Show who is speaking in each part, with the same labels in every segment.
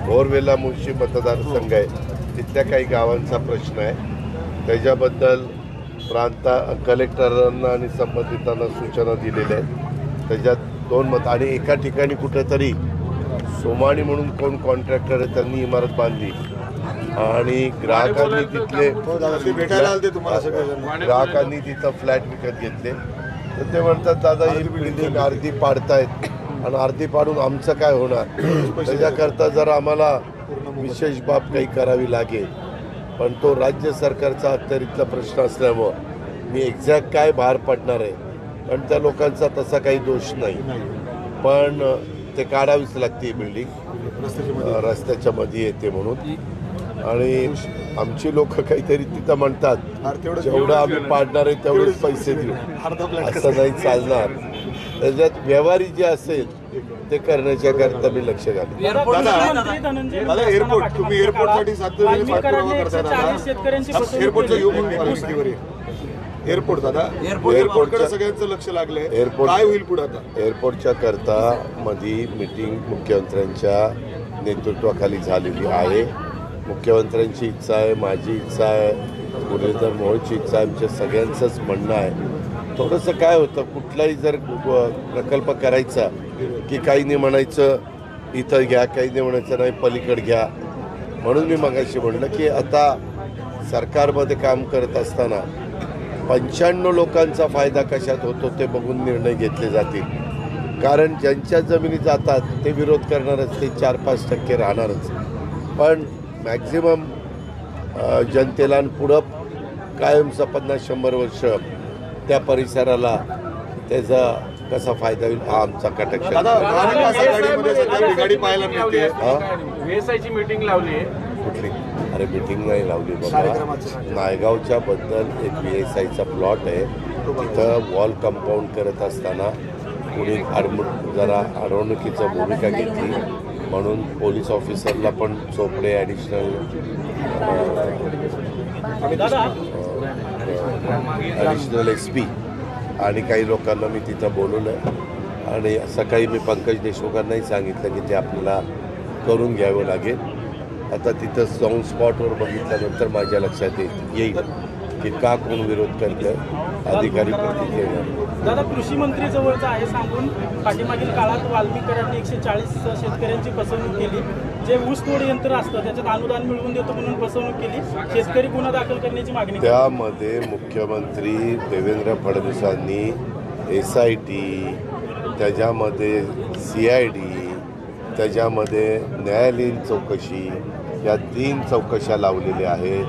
Speaker 1: बोरवेला मुळशी मतदारसंघ आहे, तिथल्या काही गावांचा प्रश्न आहे. त्याच्याबद्दल कलेक्टरांना आणि संबंधितांना सूचना दिलेल्या आहेत. त्याच्यात 2 मत आणि एका ठिकाणी कुठेतरी सोमाणी म्हणून कोण कॉन्ट्रॅक्टर आहे त्यांनी इमारत बांधली आणि ग्राहकांनी तिथं फ्लॅट विकत घेतले. तर ते म्हणतात दादा ही बिल्डिंग अर्धी पाडतायत आणि अर्धी पाडून आमचं काय होणार, त्याच्याकरता जर आम्हाला विशेष बाब काही करावी लागेल. पण तो राज्य सरकारचा अखत्यारीतला प्रश्न असल्यामुळं मी एक्झॅक्ट काय भार पडणार आहे, कारण त्या लोकांचा तसा काही दोष नाही, पण ते काढावीच लागते बिल्डिंग रस्त्याच्या मध्ये येते म्हणून. आणि आमची लोक काहीतरी तिथं म्हणतात जेवढं आम्ही पाडणार आहे तेवढेच पैसे देऊ, असं नाही चालणार. त्याच्यात व्यवहारी जे असेल ते करण्याच्या करता मी लक्ष घालेन.
Speaker 2: सगळ्यांचं लक्ष लागलंय, काय होईल पुढे आता?
Speaker 1: एअरपोर्टच्या करता मध्ये मीटिंग मुख्यमंत्र्यांच्या नेतृत्वाखाली झालेली आहे. मुख्यमंत्र्यांची इच्छा आहे, माझी इच्छा आहे, मुरलीधर मोहोळची इच्छा आहे, आमच्या सगळ्यांचंच म्हणणं आहे. थोडंसं काय होतं, कुठलाही जर प्रकल्प करायचा की काही नाही म्हणायचं इथं घ्या, काही नाही म्हणायचं नाही पलीकडे घ्या. म्हणून मी मगाशी म्हणलं की आता सरकारमध्ये काम करत असताना 95 लोकांचा फायदा कशात होतो ते बघून निर्णय घेतले जातील. कारण ज्यांच्या जमिनी जातात ते विरोध करणारच, ते 4-5% राहणारच. पण मॅक्झिमम जनतेला पुढं कायमचा 50-100 वर्ष त्या परिसराला त्याचा कसा फायदा होईल हा आमचा कटाक्ष.
Speaker 3: मीटिंग लावली
Speaker 1: कुठली? अरे मीटिंग नाही लावली बाबा. नायगावच्या बद्दल एक VSIचा प्लॉट आहे, तिथं वॉल कंपाऊंड करत असताना कुणी जरा अडवणुकीचं भूमिका घेतली म्हणून पोलीस ऑफिसरला पण चोपडे ॲडिशनल SP आणि काही लोकांना मी तिथं बोलवलं आणि सकाळी मी पंकज देशमुखांनाही सांगितलं की ते आपल्याला करून घ्यावं लागेल. आता तिथं जाऊन स्पॉटवर बघितल्यानंतर माझ्या लक्षात येईल की का कोण विरोध करतं, अधिकारी प्रतिक्रिया.
Speaker 4: दादा, कृषी मंत्री जवळचं आहे सांगून पाठीमागील काळात वाल्मीकरांनी 140 शेतकऱ्यांची फसवणूक केली. जे ऊसतोड यंत्र असतं त्याच्यात अनुदान मिळवून देतो म्हणून फसवणूक केली, शेतकरी गुन्हा दाखल करण्याची मागणी.
Speaker 1: त्यामध्ये मुख्यमंत्री देवेंद्र फडणवीसांनी SIT, त्याच्यामध्ये CID, त्याच्यामध्ये न्यायालयीन चौकशी या 3 चौकशा लावलेल्या आहेत.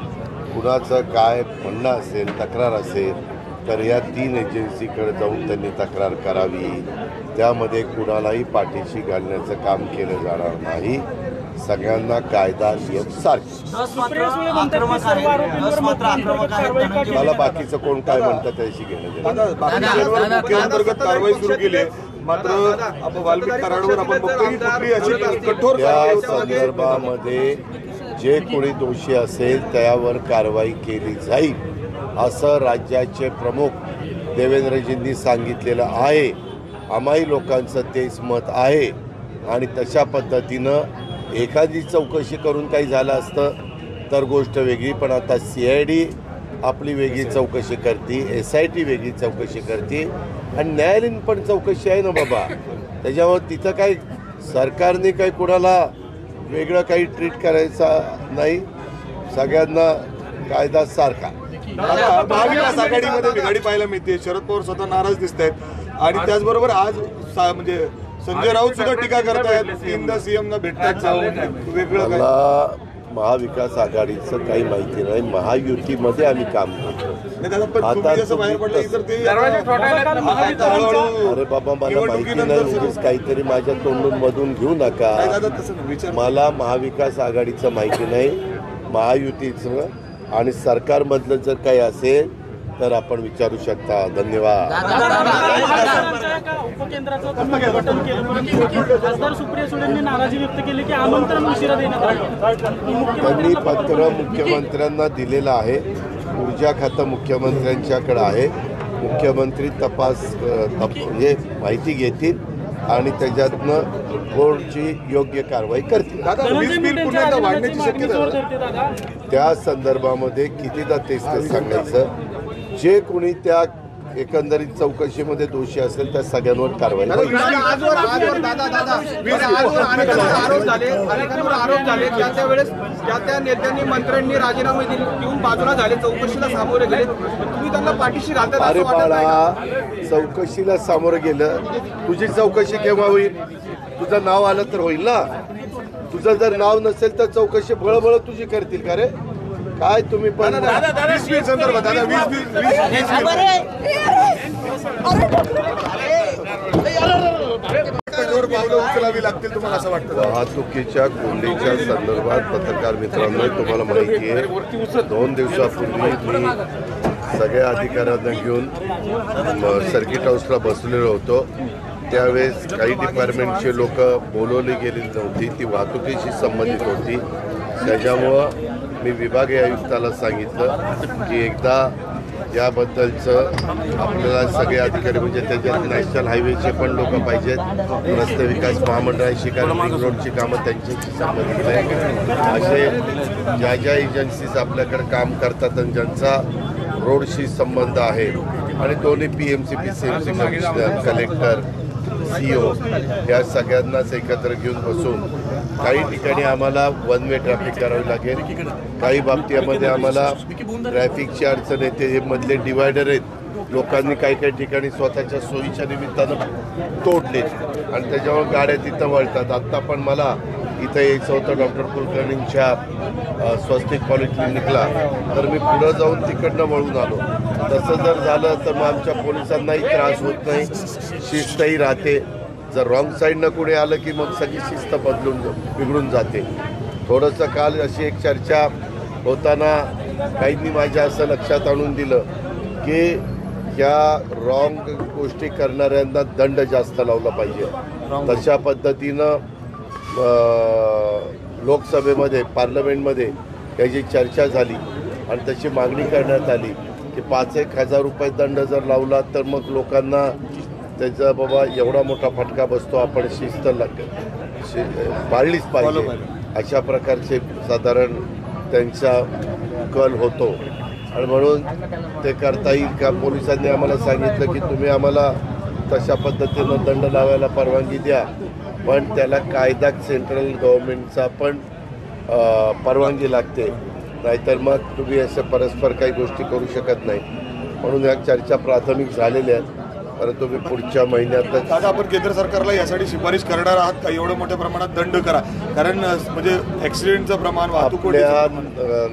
Speaker 1: कुणाचं काय म्हणणं असेल, तक्रार असेल तर या 3 एजन्सीकडे जाऊन त्यांनी तक्रार करावी. त्यामध्ये कुणालाही पाठीशी घालण्याचं काम केलं जाणार नाही. सगळ्यांना कायदा नियम सारखे. मला बाकीचं कोण काय म्हणतं त्याशी घेणं
Speaker 2: अंतर्गत कारवाई सुरू केली, मात्र
Speaker 1: त्या संदर्भामध्ये जे कोणी दोषी असेल त्यावर कारवाई केली जाईल असं राज्याचे प्रमुख देवेंद्रजींनी सांगितलेलं आहे. आम्हाही लोकांचं तेच मत आहे आणि तशा पद्धतीनं एखादी चौकशी करून काही झालं असतं तर गोष्ट वेगळी, पण आता CID आपली वेगळी चौकशी करते, SIT वेगळी चौकशी करते आणि न्यायालयीन पण चौकशी आहे ना बाबा. त्याच्यामुळे तिथं काही सरकारने काही कोणाला वेगळं काही ट्रीट करायचा नाही, सगळ्यांना कायदा सारखा.
Speaker 2: महाविकास आघाडीमध्ये बिघाडी पाहायला मिळते, शरद पवार स्वतः नाराज दिसत आहेत आणि त्याचबरोबर आज म्हणजे संजय राऊत सुद्धा टीका करतायत, 3दा CMना भेटतात जाऊन. वेगळं
Speaker 1: मला महाविकास आघाडीचं काही माहिती नाही, महायुतीमध्ये आम्ही काम करतो. अरे बाबा मला माहिती नाही, काहीतरी माझ्या तोंडून मधून घेऊ नका. मला महाविकास आघाडीचं माहिती नाही, महायुतीचं आणि सरकारमधलं जर काही असेल तर आपण विचारू शकता. धन्यवाद. त्यांनी पत्र मुख्यमंत्र्यांना दिलेलं आहे, ऊर्जा खातं मुख्यमंत्र्यांच्याकडे आहे. मुख्यमंत्री तपास म्हणजे माहिती घेतील आणि त्याच्यातनं कोर्टची योग्य कारवाई करतील.
Speaker 2: दादा वीज बिल पुन्हा एकदा वाढण्याची शक्यता आहे.
Speaker 4: दादा
Speaker 1: त्या संदर्भामध्ये कितीदा तेच सांगायचं, जे कोणी त्या एकंदरीत चौकशीमध्ये दोषी असेल त्या सगळ्यांवर कारवाई होईल.
Speaker 3: आजवर आरोप झाले, अनेकांवर आरोप झाले. त्या वेळेस त्या नेत्यांनी मंत्र्यांनी राजीनामे देऊन बाजूला झाले, चौकशीला सामोरे गेले. तुम्ही त्यांना पाठीशी घालतात
Speaker 1: अरे
Speaker 3: असं वाटत नाही
Speaker 1: बाळा,
Speaker 3: का?
Speaker 1: चौकशीला सामोरं गेलं, तुझी चौकशी केव्हा होईल? तुझं नाव आलं तर होईल ना. तुझं जर नाव नसेल तर चौकशी बळबळ तुझी करतील का रे? काय तुम्ही पण
Speaker 2: वीज बिल संदर्भात दादा वीज कठोर पावलं उचलावी लागतील तुम्हाला असं वाटतं?
Speaker 1: वाहतुकीच्या कोंडीच्या संदर्भात पत्रकार मित्रांनो, तुम्हाला माहिती आहे 2 दिवसापूर्वी मी सगळ्या अधिकाऱ्यांना घेऊन सर्किट हाऊसला बसलेलो होतो. त्यावेळेस काही डिपार्टमेंटचे लोक बोलवली गेलेली नव्हती, ती वाहतुकीशी संबंधित होती. त्याच्यामुळं मी विभागीय आयुक्ताला सांगितलं की एकदा याबद्दलचं आपल्याला सगळे अधिकारी, म्हणजे त्याच्यात नॅशनल हायवेचे पण लोक पाहिजेत, रस्ते विकास महामंडळाशी, कारण रिंग रोडची कामं त्यांच्याशी संबंधित आहे. असे ज्या ज्या एजन्सीज आपल्याकडे काम करतात आणि ज्यांचा रोडशी संबंध आहे, आणि दोन्ही PMC PCMC commissioner, collector, CO या सगळ्यांनाच एकत्र घेऊन बसून काही ठिकाणी आम्हाला वन वे ट्रॅफिक करावी लागेल, काही बाबतीमध्ये आम्हाला ट्रॅफिकची अडचण येते. हे मधले डिवायडर आहेत, लोकांनी काही काही ठिकाणी स्वतःच्या सोयीच्या निमित्तानं तोडले आणि त्याच्यामुळे गाड्या तिथं वळतात. आत्ता पण मला इथं यायचं होतं डॉक्टर कुलकर्णींच्या स्वस्तिक पॉलिक्लिनिकला, तर मी पुढं जाऊन तिकडनं वळून आलो. तसं जर झालं तर मग आमच्या पोलिसांनाही त्रास होत नाही, शिस्तही राहते. जर रॉंग साईडनं कुणी आलं की मग सगळी शिस्त बिघडून जाते. थोडंसं काल अशी एक चर्चा होताना काहींनी माझ्या असं लक्षात आणून दिलं की या रॉंग गोष्टी करणाऱ्यांना दंड जास्त लावला पाहिजे. तशा पद्धतीनं लोकसभेमध्ये, पार्लमेंटमध्ये त्याची चर्चा झाली आणि तशी मागणी करण्यात आली की 5,000-1,000 रुपये दंड जर लावला तर मग लोकांना त्याचा बाबा एवढा मोठा फटका बसतो, आपण शिस्त पाळलीच पाहिजे, अशा प्रकारचे साधारण त्यांचा कल होतो. आणि म्हणून ते करता येईल का? पोलिसांनी आम्हाला सांगितलं की तुम्ही आम्हाला तशा पद्धतीनं दंड लावायला परवानगी द्या, पण त्याला कायदा सेंट्रल गव्हर्नमेंटचा पण परवानगी लागते, नाहीतर मग तुम्ही असं परस्पर काही गोष्टी करू शकत नाही. म्हणून या चर्चा प्राथमिक झालेल्या आहेत, परंतु मी पुढच्या महिन्यातच.
Speaker 2: दादा आपण केंद्र सरकारला यासाठी शिफारिश करणार आहात का? एवढं मोठ्या प्रमाणात दंड करा, कारण म्हणजे ॲक्सिडेंटचं प्रमाण, वाहतूक.
Speaker 1: आपल्या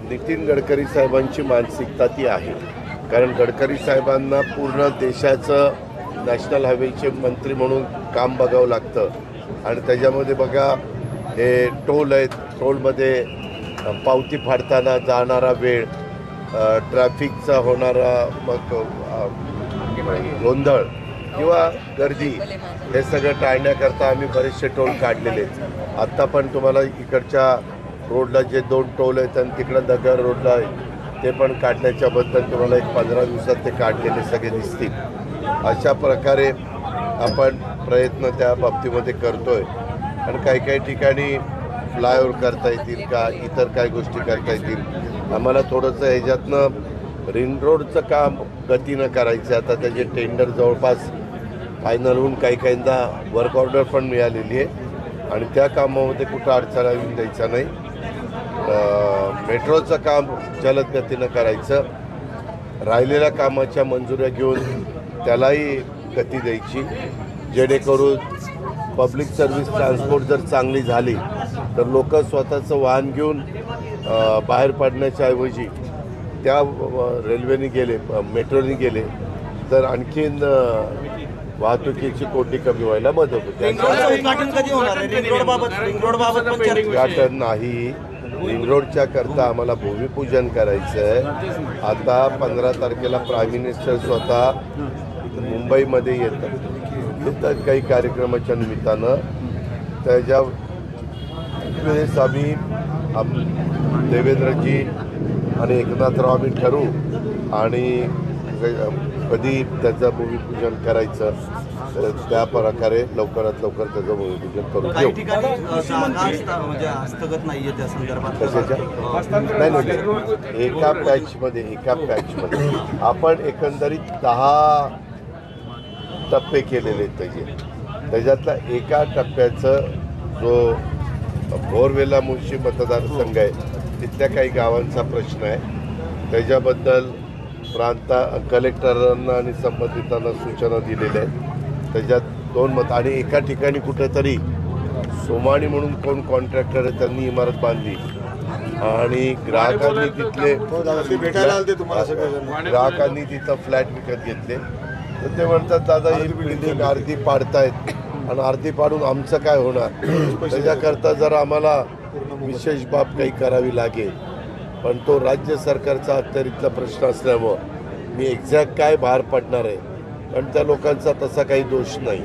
Speaker 1: नितीन गडकरी साहेबांची मानसिकता ती आहे, कारण गडकरी साहेबांना पूर्ण देशाचं नॅशनल हायवेचे मंत्री म्हणून काम बघावं लागतं. आणि त्याच्यामध्ये बघा, हे टोल आहेत, टोलमध्ये पावती फाडताना जाणारा वेळ, ट्रॅफिकचा होणारा मग गोंधळ किंवा गर्दी, हे सगळं टाळण्याकरता आम्ही बरेचसे टोल काढलेले आहेत. आत्ता पण तुम्हाला इकडच्या रोडला जे 2 टोल आहेत आणि तिकडं दगर रोडला आहे ते पण काढण्याच्याबद्दल तुम्हाला एक 15 दिवसात ते काढलेले सगळे दिसतील. अशा प्रकारे आपण प्रयत्न त्या बाबतीमध्ये करतोय. आणि काही काही ठिकाणी फ्लायओव्हर करता येतील का, इतर काय गोष्टी करता येतील. आम्हाला थोडंसं ह्याच्यातनं रिंग रोडचं काम गतीनं करायचं आहे. आता त्याचे टेंडर जवळपास फायनल होऊन काही काहींदा वर्क ऑर्डर पण मिळालेली आहे आणि त्या कामामध्ये कुठं अडचण येऊन द्यायचा नाही. मेट्रोचं काम जलद गतीनं करायचं, राहिलेल्या कामाच्या मंजुऱ्या घेऊन त्यालाही गती द्यायची, जेणेकरून पब्लिक सर्व्हिस ट्रान्सपोर्ट जर चांगली झाली तर लोक स्वतःचं वाहन घेऊन बाहेर पडण्याच्या ऐवजी त्या रेल्वेने गेले, मेट्रोने गेले तर आणखीन वाहतुकीची कोंडी कमी व्हायला मदत होते. उद्घाटन नाही, रिंग रोडच्या करता आम्हाला भूमिपूजन करायचं आहे. आता 15 तारखेला प्राईम मिनिस्टर स्वतः मुंबईमध्ये येतात काही कार्यक्रमाच्या निमित्तानं. त्याच्या वेळेस आम्ही देवेंद्रजी आणि एकनाथराव आम्ही ठरवू आणि कधी त्याचं भूमिपूजन करायचं तर त्या प्रकारे लवकरात लवकर त्याचं भूमिपूजन करून
Speaker 5: काही
Speaker 1: घेऊ.
Speaker 5: ठिकाणी जागा म्हणजे हस्तगत नाहीये त्या संदर्भात.
Speaker 1: कशाच्या नाही एका पॅचमध्ये आपण एकंदरीत 10 टप्पे केलेले आहेत त्याच्यातला एका टप्प्याचं जो भोरवेला मुळशी मतदारसंघ आहे तिथल्या काही गावांचा प्रश्न आहे त्याच्याबद्दल कलेक्टरांना आणि संबंधितांना सूचना दिलेल्या आहेत. त्याच्यात 2 मत आणि एका ठिकाणी कुठेतरी सोमाणी म्हणून कोण कॉन्ट्रॅक्टर आहे त्यांनी इमारत बांधली आणि ग्राहकांनी
Speaker 2: ते भेटायला आलते तुम्हाला सगळेजण.
Speaker 1: ग्राहकांनी तिथं फ्लॅट विकत घेतले तर ते म्हणतात दादा ही बिल्डिंग अर्धी पाडतायत आणि अर्धी पाडून आमचं काय होणार त्याच्याकरता जर आम्हाला विशेष बाब काही करावी लागेल पण तो राज्य सरकारचा अखत्यारीतला प्रश्न असल्यामुळं मी एक्झॅक्ट काय बाहेर पडणार आहे कारण त्या लोकांचा तसा काही दोष नाही.